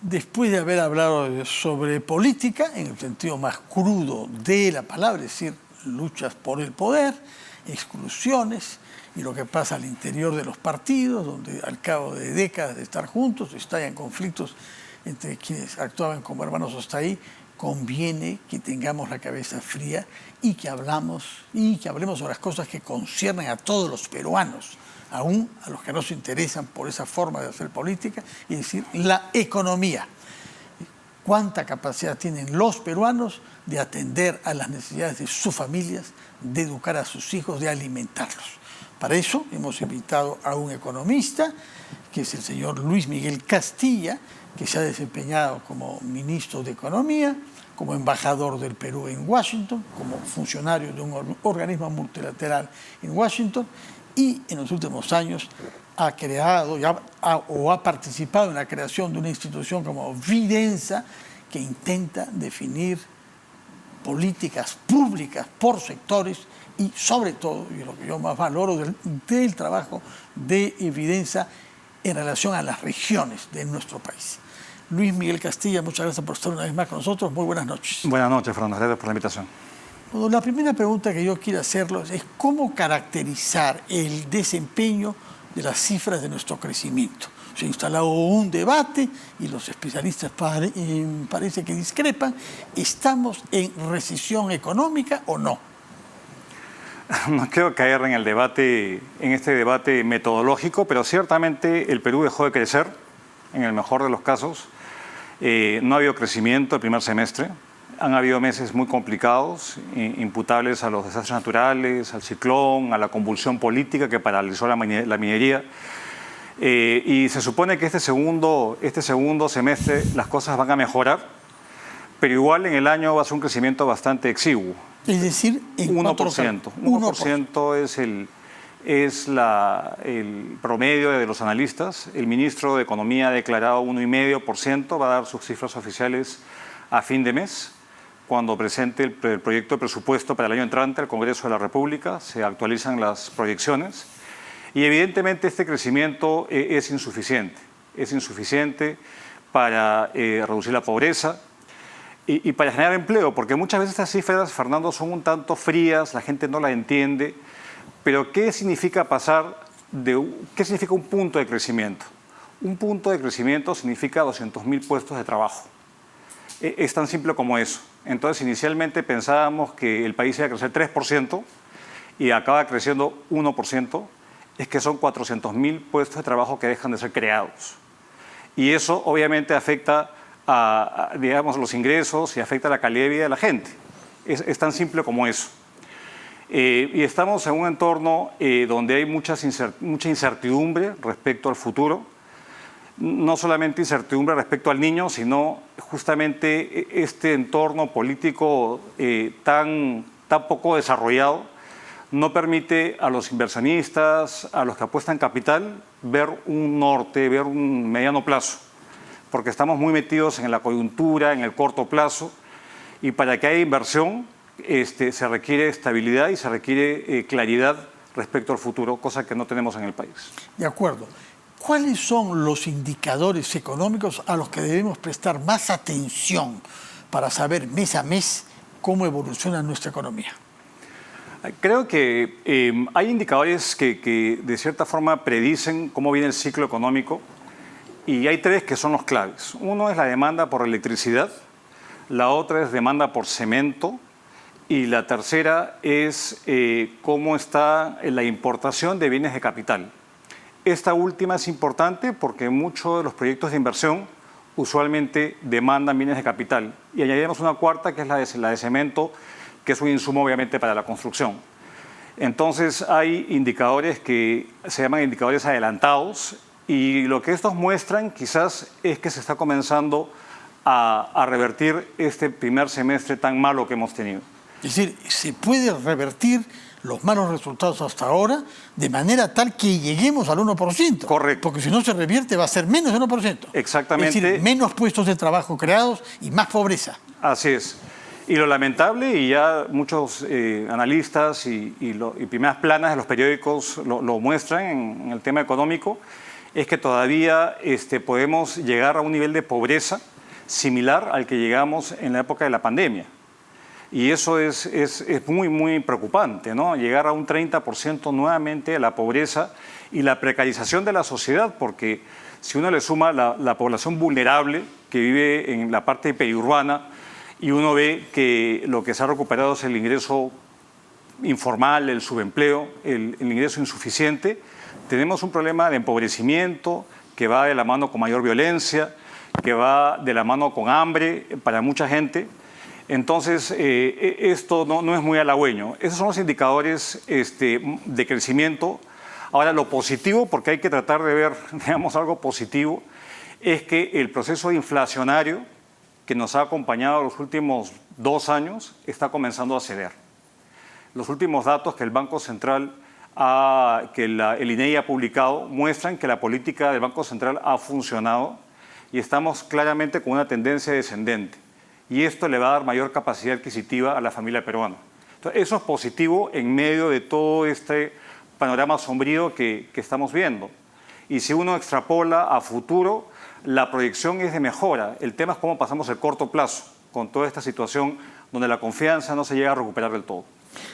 después de haber hablado sobre política, en el sentido más crudo de la palabra, es decir, luchas por el poder, exclusiones y lo que pasa al interior de los partidos, donde al cabo de décadas de estar juntos estallan conflictos entre quienes actuaban como hermanos hasta ahí, conviene que tengamos la cabeza fría y que hablemos sobre las cosas que conciernen a todos los peruanos, aún a los que no se interesan por esa forma de hacer política, es decir, la economía. ¿Cuánta capacidad tienen los peruanos de atender a las necesidades de sus familias, de educar a sus hijos, de alimentarlos? Para eso hemos invitado a un economista, que es el señor Luis Miguel Castilla, que se ha desempeñado como ministro de Economía, como embajador del Perú en Washington, como funcionario de un organismo multilateral en Washington, y en los últimos años ha creado o ha participado en la creación de una institución como Vidensa, que intenta definir políticas públicas por sectores y sobre todo, y lo que yo más valoro del trabajo de Vidensa en relación a las regiones de nuestro país. Luis Miguel Castilla, muchas gracias por estar una vez más con nosotros. Muy buenas noches. Buenas noches, Fernando. Gracias por la invitación. Bueno, la primera pregunta que yo quiero hacerlos es cómo caracterizar el desempeño de las cifras de nuestro crecimiento. Se ha instalado un debate y los especialistas parece que discrepan. ¿Estamos en recesión económica o no? No quiero caer en el debate, en este debate metodológico, pero ciertamente el Perú dejó de crecer, en el mejor de los casos. No ha habido crecimiento el primer semestre. Han habido meses muy complicados, imputables a los desastres naturales, al ciclón, a la convulsión política que paralizó la minería. Y se supone que este segundo semestre las cosas van a mejorar, pero igual en el año va a ser un crecimiento bastante exiguo. Es decir, en 1%. 1% es el promedio de los analistas. El ministro de Economía ha declarado 1,5%, va a dar sus cifras oficiales a fin de mes, cuando presente el proyecto de presupuesto para el año entrante al Congreso de la República. Se actualizan las proyecciones y evidentemente este crecimiento es insuficiente. Es insuficiente para reducir la pobreza y para generar empleo, porque muchas veces estas cifras, Fernando, son un tanto frías, la gente no la entiende. Pero ¿qué significa qué significa un punto de crecimiento? Un punto de crecimiento significa 200.000 puestos de trabajo. Es tan simple como eso. Entonces, inicialmente pensábamos que el país iba a crecer 3% y acaba creciendo 1%. Es que son 400.000 puestos de trabajo que dejan de ser creados. Y eso obviamente afecta digamos, los ingresos y afecta la calidad de vida de la gente. Es tan simple como eso. Y estamos en un entorno donde hay mucha incertidumbre respecto al futuro. No solamente incertidumbre respecto al niño, sino justamente este entorno político tan poco desarrollado no permite a los inversionistas, a los que apuestan capital, ver un norte, ver un mediano plazo, porque estamos muy metidos en la coyuntura, en el corto plazo, y para que haya inversión se requiere estabilidad y se requiere claridad respecto al futuro, cosa que no tenemos en el país. De acuerdo. ¿Cuáles son los indicadores económicos a los que debemos prestar más atención para saber mes a mes cómo evoluciona nuestra economía? Creo que hay indicadores que de cierta forma predicen cómo viene el ciclo económico y hay tres que son los claves. Uno es la demanda por electricidad, la otra es demanda por cemento y la tercera es cómo está la importación de bienes de capital. Esta última es importante porque muchos de los proyectos de inversión usualmente demandan bienes de capital. Y añadimos una cuarta que es la de cemento, que es un insumo obviamente para la construcción. Entonces hay indicadores que se llaman indicadores adelantados y lo que estos muestran quizás es que se está comenzando a revertir este primer semestre tan malo que hemos tenido. Es decir, se puede revertir los malos resultados hasta ahora de manera tal que lleguemos al 1%. Correcto. Porque si no se revierte va a ser menos de 1%. Exactamente. Es decir, menos puestos de trabajo creados y más pobreza. Así es. Y lo lamentable, y ya muchos analistas y primeras planas de los periódicos lo muestran en el tema económico, es que todavía podemos llegar a un nivel de pobreza similar al que llegamos en la época de la pandemia. Y eso es muy, muy preocupante, ¿no? Llegar a un 30% nuevamente de la pobreza y la precarización de la sociedad, porque si uno le suma la población vulnerable que vive en la parte periurbana y uno ve que lo que se ha recuperado es el ingreso informal, el subempleo, el ingreso insuficiente, tenemos un problema de empobrecimiento que va de la mano con mayor violencia, que va de la mano con hambre para mucha gente. Entonces, esto no es muy halagüeño. Esos son los indicadores de crecimiento. Ahora, lo positivo, porque hay que tratar de ver, digamos, algo positivo, es que el proceso inflacionario que nos ha acompañado los últimos 2 años está comenzando a ceder. Los últimos datos que el Banco Central, el INEGI ha publicado, muestran que la política del Banco Central ha funcionado y estamos claramente con una tendencia descendente. Y esto le va a dar mayor capacidad adquisitiva a la familia peruana. Entonces, eso es positivo en medio de todo este panorama sombrío que estamos viendo. Y si uno extrapola a futuro, la proyección es de mejora. El tema es cómo pasamos el corto plazo con toda esta situación donde la confianza no se llega a recuperar del todo.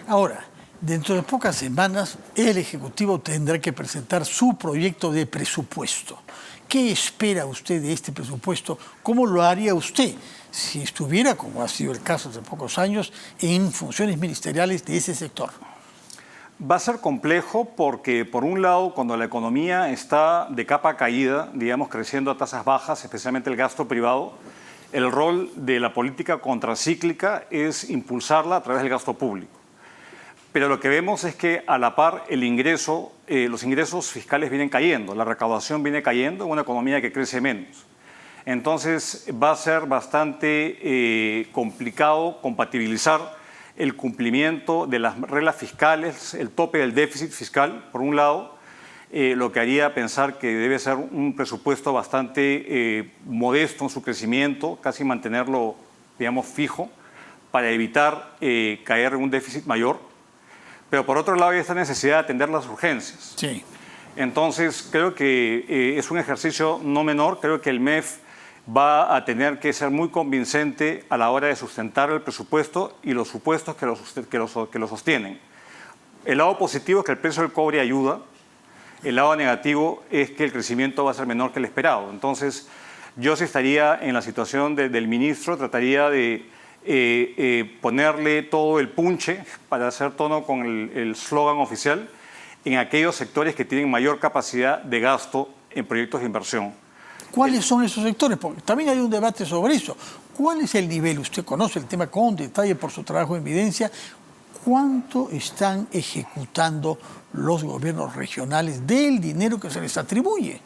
Ahora, dentro de pocas semanas, el Ejecutivo tendrá que presentar su proyecto de presupuesto. ¿Qué espera usted de este presupuesto? ¿Cómo lo haría usted si estuviera, como ha sido el caso hace pocos años, en funciones ministeriales de ese sector? Va a ser complejo porque, por un lado, cuando la economía está de capa caída, digamos, creciendo a tasas bajas, especialmente el gasto privado, el rol de la política contracíclica es impulsarla a través del gasto público. Pero lo que vemos es que a la par los ingresos fiscales vienen cayendo, la recaudación viene cayendo en una economía que crece menos. Entonces va a ser bastante complicado compatibilizar el cumplimiento de las reglas fiscales, el tope del déficit fiscal, por un lado, lo que haría pensar que debe ser un presupuesto bastante modesto en su crecimiento, casi mantenerlo, digamos, fijo, para evitar caer en un déficit mayor. Pero por otro lado hay esta necesidad de atender las urgencias. Sí. Entonces creo que es un ejercicio no menor. Creo que el MEF va a tener que ser muy convincente a la hora de sustentar el presupuesto y los supuestos que lo sostienen. El lado positivo es que el precio del cobre ayuda. El lado negativo es que el crecimiento va a ser menor que el esperado. Entonces yo sí estaría en la situación del ministro, trataría de ponerle todo el punche para hacer tono con el slogan oficial en aquellos sectores que tienen mayor capacidad de gasto en proyectos de inversión. ¿Cuáles son esos sectores? Porque también hay un debate sobre eso. ¿Cuál es el nivel? Usted conoce el tema con detalle por su trabajo en evidencia. ¿Cuánto están ejecutando los gobiernos regionales del dinero que se les atribuye?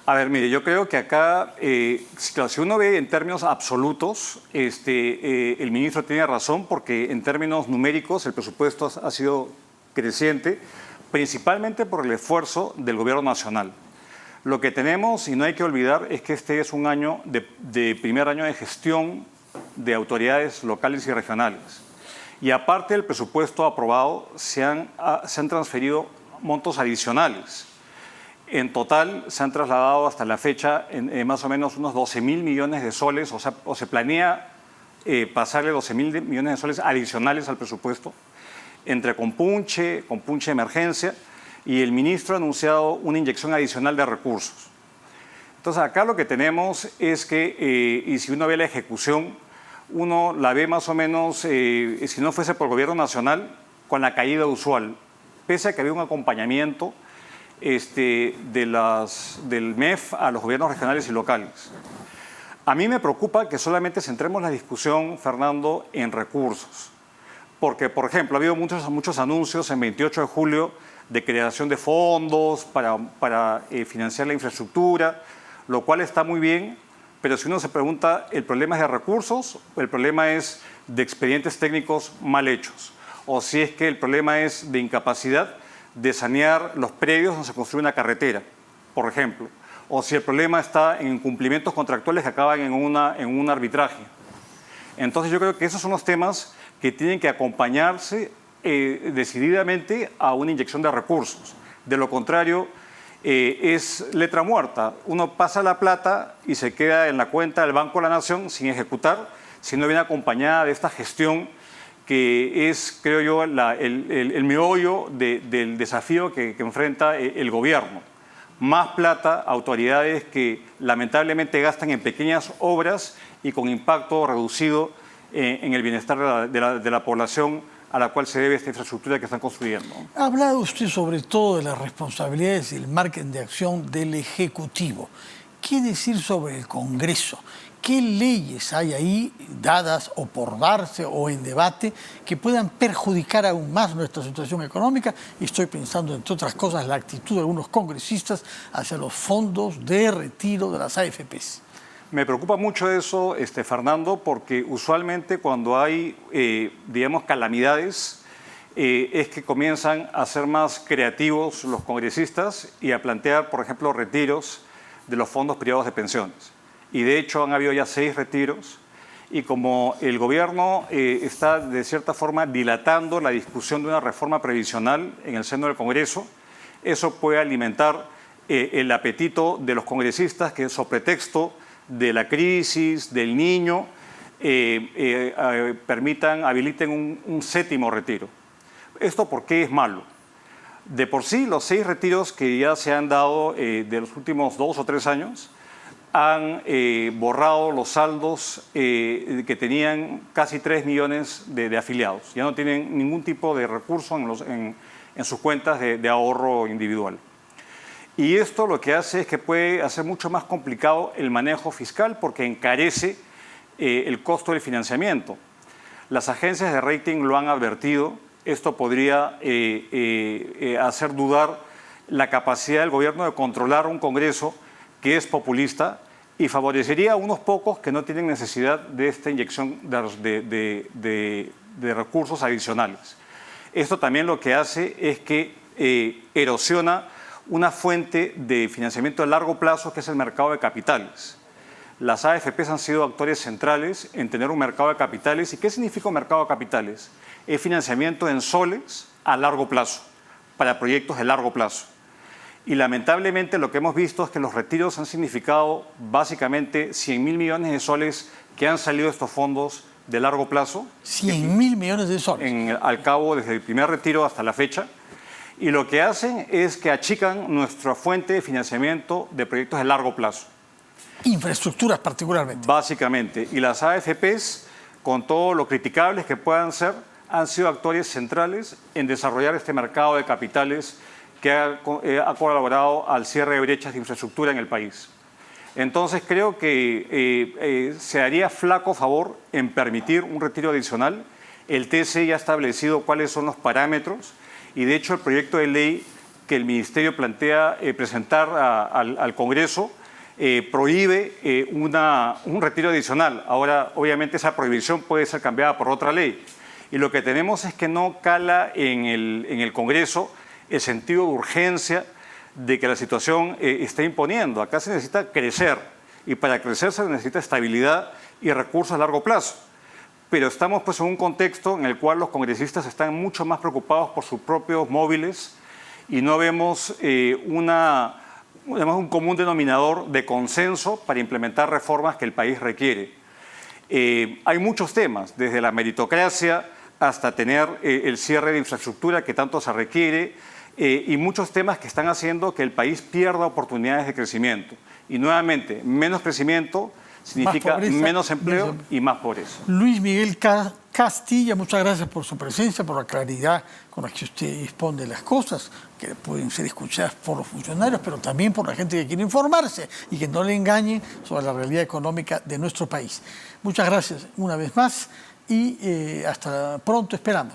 A ver, mire, yo creo que acá, si uno ve en términos absolutos, el ministro tiene razón porque en términos numéricos el presupuesto ha sido creciente, principalmente por el esfuerzo del gobierno nacional. Lo que tenemos, y no hay que olvidar, es que este es un año de primer año de gestión de autoridades locales y regionales. Y aparte del presupuesto aprobado, se han transferido montos adicionales. En total se han trasladado hasta la fecha más o menos unos 12.000 millones de soles, o se planea pasarle 12.000 millones de soles adicionales al presupuesto, entre compunche de emergencia, y el ministro ha anunciado una inyección adicional de recursos. Entonces acá lo que tenemos es que, y si uno ve la ejecución, uno la ve más o menos, si no fuese por el gobierno nacional, con la caída usual, pese a que había un acompañamiento del MEF a los gobiernos regionales y locales. A mí me preocupa que solamente centremos la discusión, Fernando, en recursos. Porque, por ejemplo, ha habido muchos anuncios en 28 de julio de creación de fondos para financiar la infraestructura, lo cual está muy bien, pero si uno se pregunta, ¿el problema es de recursos o el problema es de expedientes técnicos mal hechos? O si es que el problema es de incapacidad de sanear los predios donde se construye una carretera, por ejemplo. O si el problema está en incumplimientos contractuales que acaban en un arbitraje. Entonces yo creo que esos son los temas que tienen que acompañarse decididamente a una inyección de recursos. De lo contrario, es letra muerta. Uno pasa la plata y se queda en la cuenta del Banco de la Nación sin ejecutar, si no viene acompañada de esta gestión que es, creo yo, el meollo del desafío que enfrenta el gobierno. Más plata, autoridades que lamentablemente gastan en pequeñas obras y con impacto reducido en el bienestar de la población a la cual se debe esta infraestructura que están construyendo. Ha hablado usted sobre todo de las responsabilidades y el margen de acción del Ejecutivo. ¿Qué decir sobre el Congreso? ¿Qué leyes hay ahí dadas o por darse o en debate que puedan perjudicar aún más nuestra situación económica? Y estoy pensando, entre otras cosas, la actitud de algunos congresistas hacia los fondos de retiro de las AFPs. Me preocupa mucho eso, Fernando, porque usualmente cuando hay, digamos, calamidades, es que comienzan a ser más creativos los congresistas y a plantear, por ejemplo, retiros de los fondos privados de pensiones. Y de hecho han habido ya 6 retiros, y como el gobierno está de cierta forma dilatando la discusión de una reforma previsional en el seno del Congreso, eso puede alimentar el apetito de los congresistas que, sobre pretexto de la crisis, del niño, habiliten un 7º retiro. ¿Esto por qué es malo? De por sí, los 6 retiros que ya se han dado de los últimos 2 o 3 años han borrado los saldos que tenían casi 3 millones de afiliados. Ya no tienen ningún tipo de recurso en sus cuentas de ahorro individual. Y esto lo que hace es que puede hacer mucho más complicado el manejo fiscal porque encarece el costo del financiamiento. Las agencias de rating lo han advertido. Esto podría hacer dudar la capacidad del gobierno de controlar un Congreso que es populista y favorecería a unos pocos que no tienen necesidad de esta inyección de recursos adicionales. Esto también lo que hace es que erosiona una fuente de financiamiento a largo plazo que es el mercado de capitales. Las AFPs han sido actores centrales en tener un mercado de capitales. ¿Y qué significa un mercado de capitales? Es financiamiento en soles a largo plazo, para proyectos de largo plazo. Y lamentablemente lo que hemos visto es que los retiros han significado básicamente 100.000 millones de soles que han salido de estos fondos de largo plazo. 100.000 millones de soles. Al cabo, desde el primer retiro hasta la fecha. Y lo que hacen es que achican nuestra fuente de financiamiento de proyectos de largo plazo. Infraestructuras particularmente. Básicamente. Y las AFPs, con todo lo criticables que puedan ser, han sido actores centrales en desarrollar este mercado de capitales que ha colaborado al cierre de brechas de infraestructura en el país. Entonces creo que se haría flaco favor en permitir un retiro adicional. El TC ya ha establecido cuáles son los parámetros y de hecho el proyecto de ley que el Ministerio plantea presentar al Congreso prohíbe un retiro adicional. Ahora, obviamente, esa prohibición puede ser cambiada por otra ley. Y lo que tenemos es que no cala en el Congreso el sentido de urgencia de que la situación está imponiendo. Acá se necesita crecer y para crecer se necesita estabilidad y recursos a largo plazo. Pero estamos pues en un contexto en el cual los congresistas están mucho más preocupados por sus propios móviles y no vemos un común denominador de consenso para implementar reformas que el país requiere. Hay muchos temas, desde la meritocracia hasta tener el cierre de infraestructura que tanto se requiere, y muchos temas que están haciendo que el país pierda oportunidades de crecimiento. Y nuevamente, menos crecimiento significa menos empleo y más pobreza. Luis Miguel Castilla, muchas gracias por su presencia, por la claridad con la que usted dispone de las cosas, que pueden ser escuchadas por los funcionarios, pero también por la gente que quiere informarse y que no le engañen sobre la realidad económica de nuestro país. Muchas gracias una vez más y hasta pronto esperamos.